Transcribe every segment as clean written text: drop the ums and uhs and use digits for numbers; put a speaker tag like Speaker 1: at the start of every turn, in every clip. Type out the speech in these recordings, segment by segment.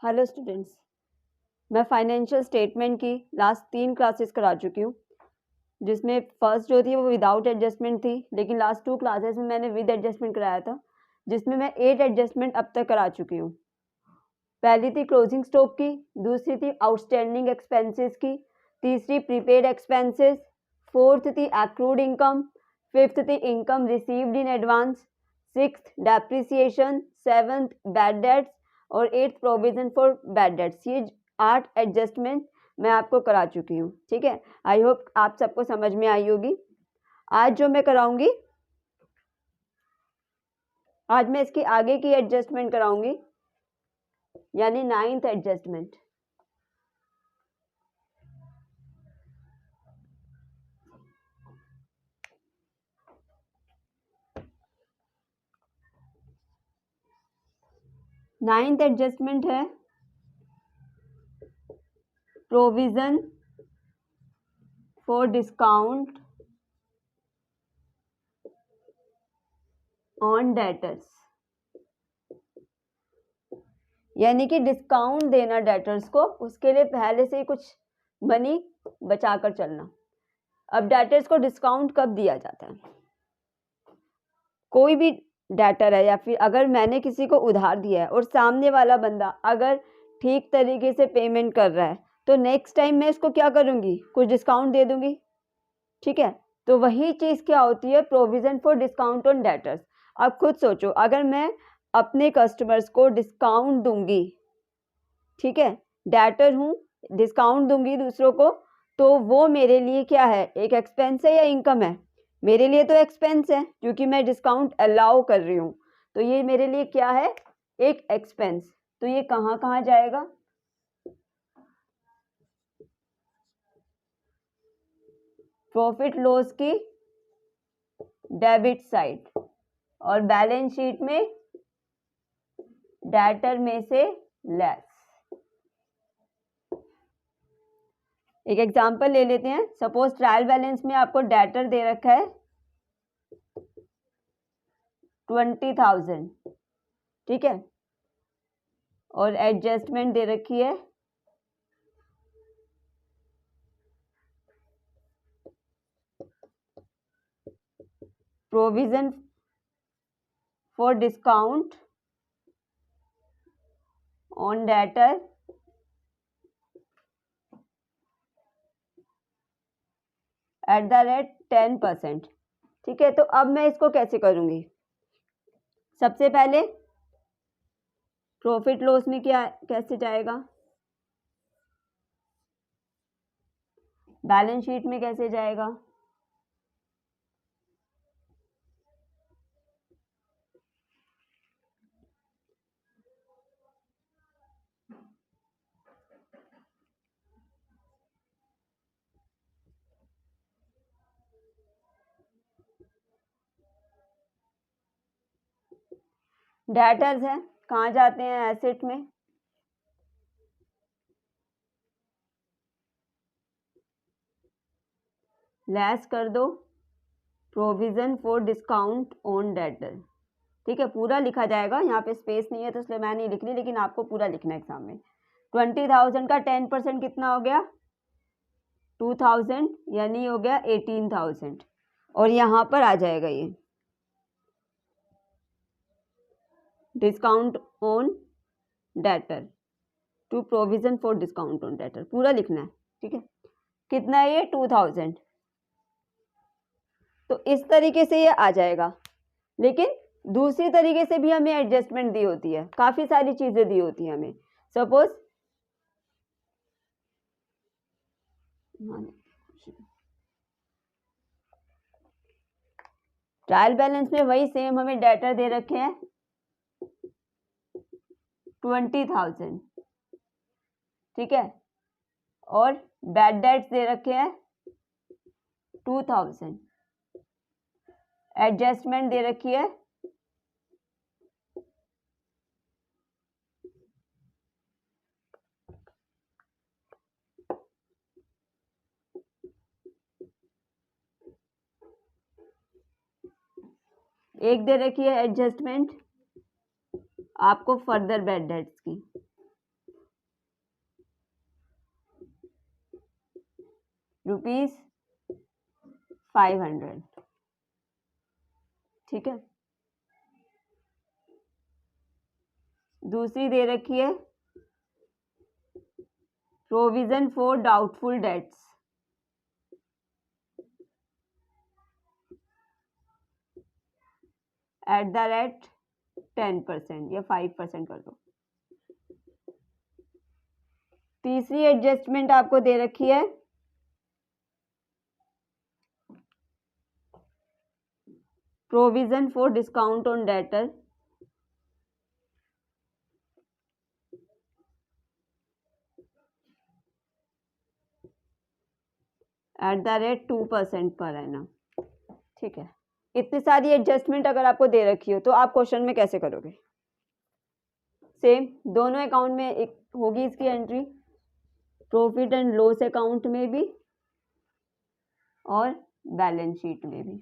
Speaker 1: Hello students, मैं financial statement की last 3 classes करा चुकी हूँ, जिसमें फर्स्ट जो थी वो विदाउट एडजस्टमेंट थी, लेकिन लास्ट 2 क्लासेस में मैंने विद एडजस्टमेंट कराया था, जिसमें मैं 8 एडजस्टमेंट अब तक करा चुकी हूँ। पहली थी क्लोजिंग स्टॉक की, दूसरी थी आउटस्टैंडिंग एक्सपेंसेस की, तीसरी प्रीपेड एक्सपेंसेस, फोर्थ थी एक्रूड इनकम, फिफ्थ थी income received in advance, sixth depreciation, seventh bad debts और eighth provision for bad debts. ये 8 एडजस्टमेंट मैं आपको करा चुकी हूँ। ठीक है, आई होप आप सबको समझ में आई होगी। आज जो मैं कराऊंगी, आज मैं इसकी आगे की एडजस्टमेंट कराऊंगी, यानी 9th एडजस्टमेंट। नाइन्थ एडजस्टमेंट है provision for discount on debtors, यानी कि डिस्काउंट देना डेटर्स को, उसके लिए पहले से ही कुछ मनी बचाकर चलना। अब डेटर्स को डिस्काउंट कब दिया जाता है? कोई भी डेटर है या फिर अगर मैंने किसी को उधार दिया है और सामने वाला बंदा अगर ठीक तरीके से पेमेंट कर रहा है, तो नेक्स्ट टाइम मैं इसको क्या करूँगी? कुछ डिस्काउंट दे दूँगी। ठीक है, तो वही चीज़ क्या होती है? Provision for discount on debtors. अब खुद सोचो, अगर मैं अपने कस्टमर्स को डिस्काउंट दूंगी, ठीक है, डेटर हूँ, डिस्काउंट दूंगी दूसरों को, तो वो मेरे लिए क्या है? एक एक्सपेंस है या इनकम है? मेरे लिए तो एक्सपेंस है, क्योंकि मैं डिस्काउंट अलाउ कर रही हूँ, तो ये मेरे लिए क्या है? एक एक्सपेंस। तो ये कहाँ कहाँ जाएगा? प्रॉफिट लॉस की डेबिट साइड, और बैलेंस शीट में डेटर में से लेस। एक एग्जांपल ले लेते हैं। सपोज ट्रायल बैलेंस में आपको डेटर दे रखा है 20,000, ठीक है, और एडजस्टमेंट दे रखी है provision for discount on debtor @ 10%। ठीक है, तो अब मैं इसको कैसे करूंगी? सबसे पहले प्रॉफिट लॉस में क्या कैसे जाएगा? बैलेंस शीट में कैसे जाएगा? डेटर्स है, कहाँ जाते हैं? एसेट में। लेस कर दो provision for discount on debtor. ठीक है, पूरा लिखा जाएगा, यहाँ पे स्पेस नहीं है तो इसलिए मैं नहीं लिख रही, लेकिन आपको पूरा लिखना है एग्जाम में। 20,000 का 10% कितना हो गया? 2,000, यानी हो गया 18,000, और यहाँ पर आ जाएगा ये discount on debtor to provision for discount on debtor, पूरा लिखना है। ठीक है, कितना है ये? 2,000। तो इस तरीके से ये आ जाएगा, लेकिन दूसरी तरीके से भी हमें एडजस्टमेंट दी होती है, काफी सारी चीजें दी होती है हमें। सपोज ट्रायल बैलेंस में वही सेम हमें डेटर दे रखे हैं 20,000, ठीक है, और बैड डेट्स दे रखे हैं 2,000, एडजस्टमेंट दे रखी है एक दे रखी है एडजस्टमेंट आपको फर्दर बैड डेट्स की। ₹500। ठीक है। दूसरी दे रखी है प्रोविजन फॉर डाउटफुल डेट्स, @10% या 5% कर दो। तीसरी एडजस्टमेंट आपको दे रखी है provision for discount on debtor, @2% per annum. ठीक है। इतनी सारी एडजस्टमेंट अगर आपको दे रखी हो तो आप क्वेश्चन में कैसे करोगे? सेम दोनों अकाउंट में एक होगी इसकी entry, profit and loss account में भी और बैलेंस शीट में भी।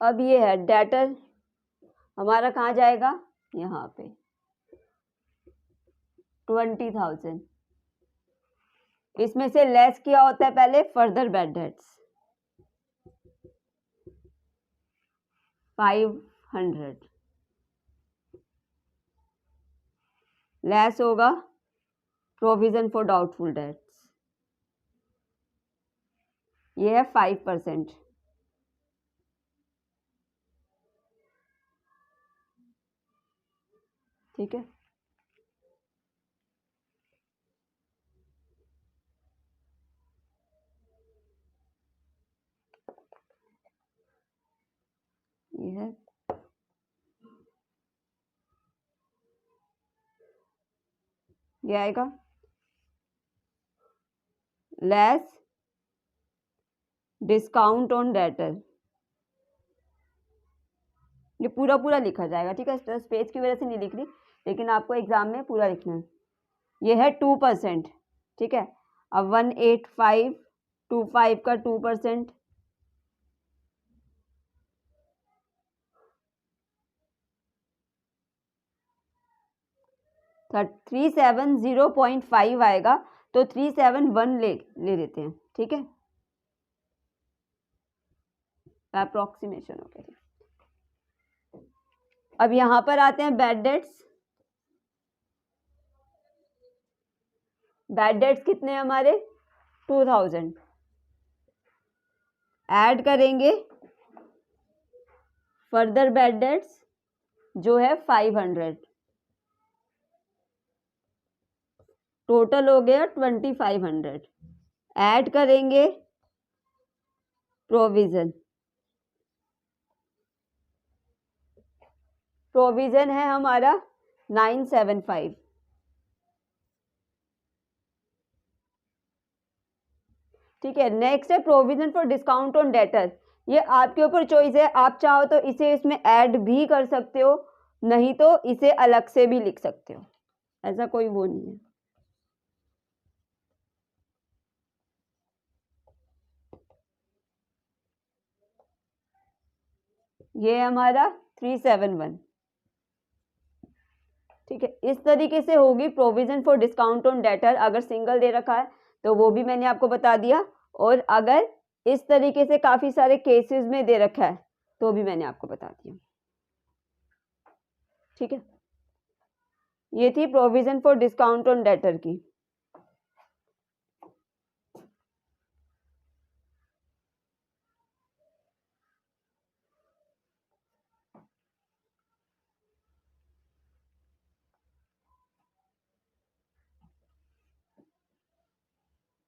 Speaker 1: अब ये है डेटर हमारा कहाँ जाएगा? यहाँ पे 20,000। इसमें से लेस किया होता है पहले फर्दर बैड डेट्स 500, लेस होगा प्रोविजन फॉर डाउटफुल डेट्स, ये है 5%। ठीक है। ये है ये आएगा लेस डिस्काउंट ऑन डेटर, ये पूरा पूरा लिखा जाएगा। ठीक है। स्पेस की वजह से नहीं लिख रही, लेकिन आपको एग्जाम में पूरा लिखना है। ये है 2%। ठीक है। अब 18525 का 2%, तो 370.5 आएगा, तो 371 ले लेते हैं। ठीक है। अप्रोक्सीमेशन हो गया। अब यहां पर आते हैं बैड डेट्स। बैड डेट्स कितने हैं हमारे? 2000। ऐड करेंगे फर्दर बैड डेट्स जो है 500, टोटल हो गया 2500। ऐड करेंगे प्रोविजन, प्रोविजन है हमारा 975। ठीक है। नेक्स्ट है provision for discount on debtor. ये आपके ऊपर चॉइस है, आप चाहो तो इसे इसमें ऐड भी कर सकते हो, नहीं तो इसे अलग से भी लिख सकते हो, ऐसा कोई वो नहीं है। ये हमारा 371। ठीक है। इस तरीके से होगी provision for discount on debtor. अगर सिंगल दे रखा है तो वो भी मैंने आपको बता दिया, और अगर इस तरीके से काफी सारे केसेस में दे रखा है तो भी मैंने आपको बता दिया। ठीक है। ये थी provision for discount on debtor की।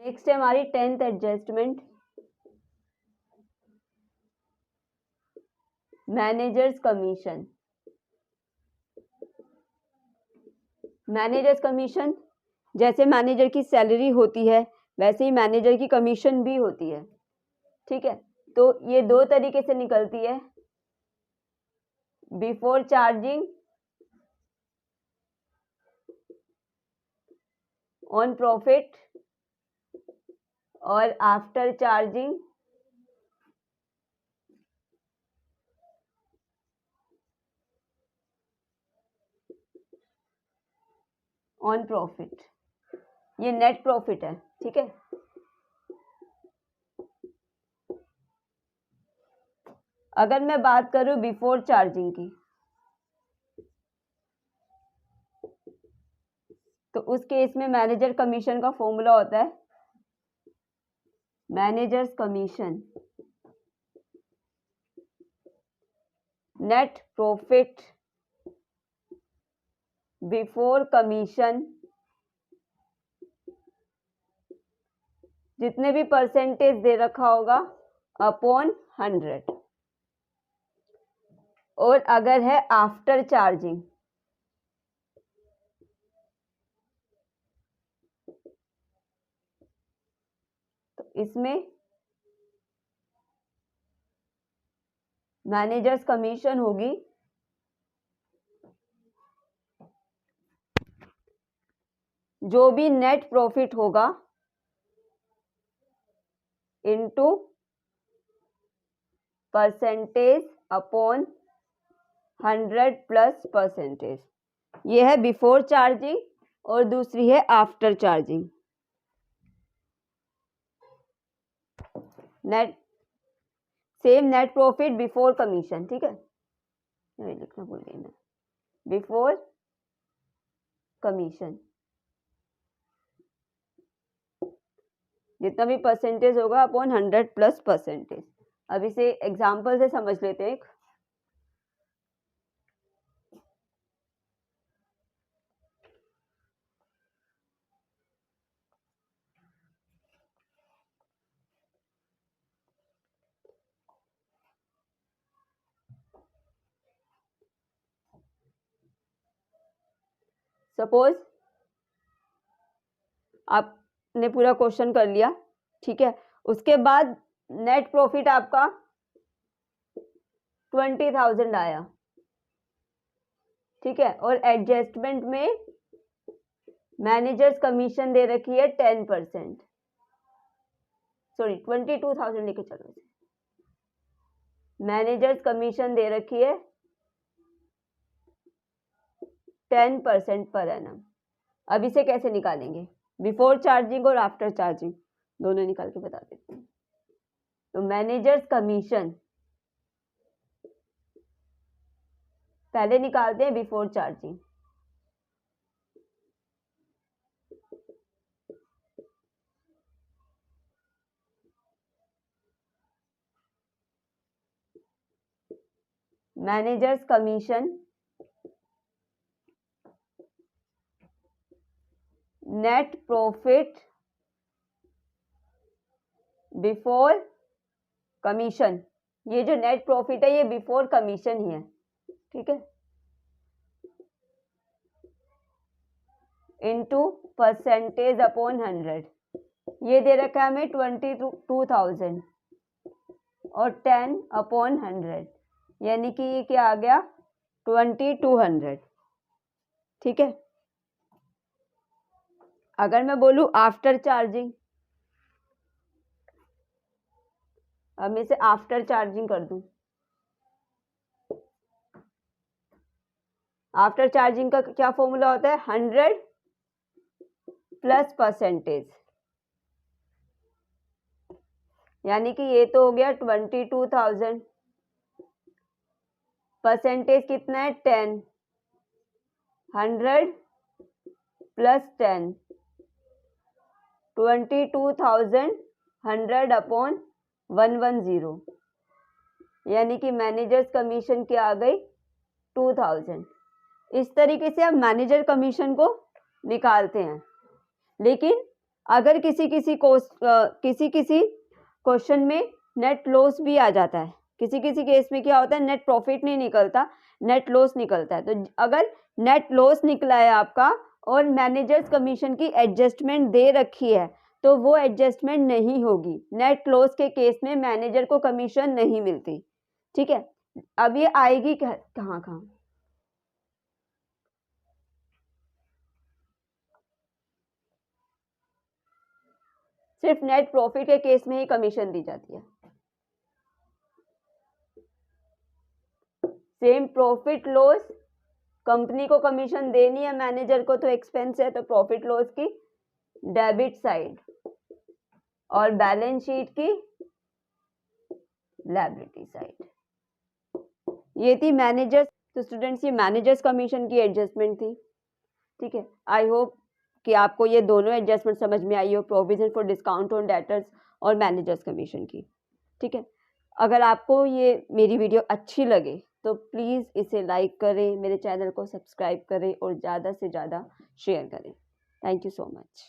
Speaker 1: नेक्स्ट है हमारी 10th adjustment, managers commission. Managers commission जैसे मैनेजर की सैलरी होती है वैसे ही मैनेजर की कमीशन भी होती है, ठीक है। तो ये दो तरीके से निकलती है, बिफोर चार्जिंग ऑन प्रॉफिट और आफ्टर चार्जिंग ऑन प्रॉफिट। ये नेट प्रॉफिट है, ठीक है। अगर मैं बात करूं बिफोर चार्जिंग की, तो उस केस में मैनेजर कमीशन का फॉर्मूला होता है managers commission net profit before commission, जितने भी परसेंटेज दे रखा होगा अपॉन 100। और अगर है आफ्टर चार्जिंग, तो इसमें मैनेजर्स कमीशन होगी जो भी नेट प्रॉफिट होगा into percentage upon 100 plus percentage. ये है बिफोर चार्जिंग और दूसरी है after charging. Net same net profit before commission, ठीक है, ये लिखना भूल गई मैं, बिफोर कमीशन जितना भी परसेंटेज होगा अपॉन 100 प्लस परसेंटेज। अब इसे एग्जाम्पल से समझ लेते हैं। सपोज आपने पूरा क्वेश्चन कर लिया, ठीक है, उसके बाद नेट प्रॉफिट आपका 20,000 आया, ठीक है, और एडजस्टमेंट में मैनेजर्स कमीशन दे रखी है 10%, सॉरी 22,000 लेके चलो, मैनेजर्स कमीशन दे रखी है 10% पर एनम। अब इसे कैसे निकालेंगे, बिफोर चार्जिंग और आफ्टर चार्जिंग दोनों निकाल के बता देते हैं। तो मैनेजर्स कमीशन पहले निकालते हैं before charging, managers commission net profit before commission. ये जो नेट प्रॉफिट है ये बिफोर कमीशन ही है, ठीक है, इनटू परसेंटेज अपॉन 100। ये दे रखा है हमें 22,000 और 10 अपॉन 100, यानी कि ये क्या आ गया 2200, ठीक है। अगर मैं बोलूं आफ्टर चार्जिंग, अब मैं इसे आफ्टर चार्जिंग कर दूं, आफ्टर चार्जिंग का क्या फॉर्मूला होता है 100 प्लस परसेंटेज, यानी कि ये तो हो गया 22,000, परसेंटेज कितना है 10, 100 प्लस 10, 22,000 100 अपॉन 110, यानी कि मैनेजर्स कमीशन क्या आ गई 2000। इस तरीके से हम मैनेजर कमीशन को निकालते हैं। लेकिन अगर किसी किसी क्वेश्चन में नेट लॉस भी आ जाता है, किसी केस में क्या होता है नेट प्रॉफिट नहीं निकलता, नेट लॉस निकलता है। तो अगर नेट लॉस निकला है आपका और मैनेजर्स कमीशन की एडजस्टमेंट दे रखी है तो वो एडजस्टमेंट नहीं होगी। नेट लॉस के केस में मैनेजर को कमीशन नहीं मिलती, ठीक है। अब ये आएगी कहाँ कहाँ, सिर्फ नेट प्रॉफिट के केस में ही कमीशन दी जाती है। सेम प्रॉफिट लॉस, कंपनी को कमीशन देनी है, मैनेजर को तो एक्सपेंस है, तो प्रॉफिट लॉस की डेबिट साइड और बैलेंस शीट की लायबिलिटी साइड। ये थी मैनेजर्स, तो स्टूडेंट्स ये मैनेजर्स कमीशन की एडजस्टमेंट थी, ठीक है। आई होप कि आपको ये दोनों एडजस्टमेंट समझ में आई हो, provision for discount on debtors और मैनेजर्स कमीशन की, ठीक है। अगर आपको ये मेरी वीडियो अच्छी लगे तो प्लीज़ इसे लाइक करें, मेरे चैनल को सब्सक्राइब करें और ज़्यादा से ज़्यादा शेयर करें। Thank you so much.